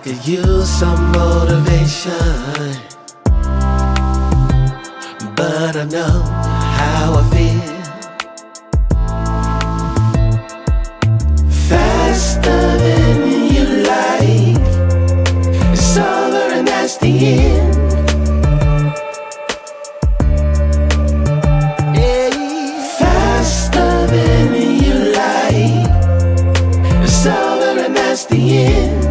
could use some motivation, but I know how I feel. Faster than you like, it's over and that's the end. Faster than you like, it's over and that's the end.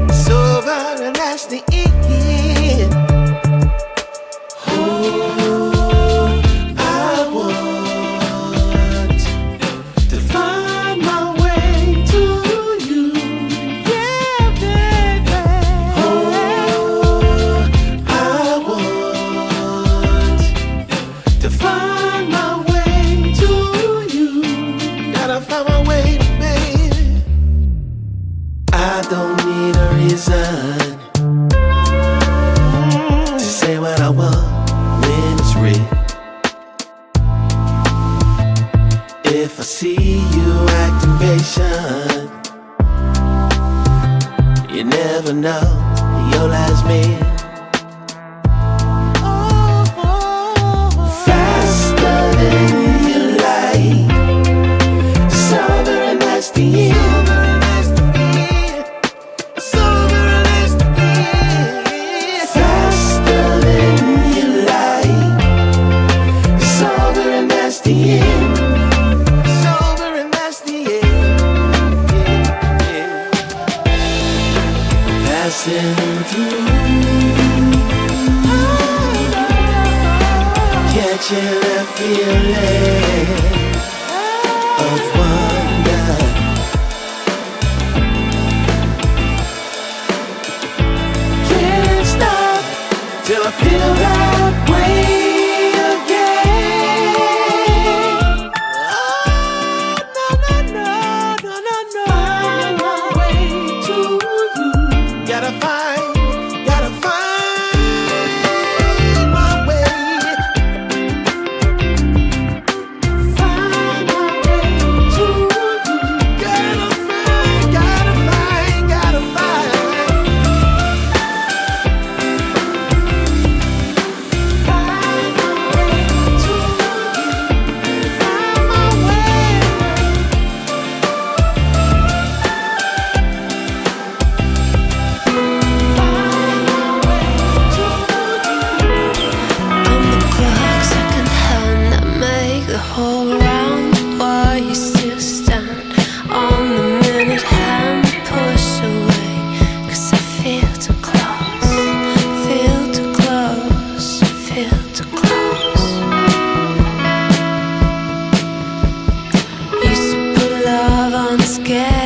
It's over and that's the end. Oh, I want to find my way to you, yeah, baby. Oh, I want to find my way to you. Gotta find my way, baby. I don't need a reason to say what I want when it's real. If I see you acting patient, you never know your last meal. Faster than you like, it's over and that's the end. Faster than you like, it's over and that's the end. It's over and that's the end. Passing through, catching that feeling of wonder. Can't stop till I feel that way again. Oh, no. Find my way to you. Gotta find my way. Find my way to you. Gotta find. I'm the clock, second hand that make the whole round. While you still stand on the minute hand, push away, 'cause I feel too close, feel too close, feel too close. Used to put love on scale.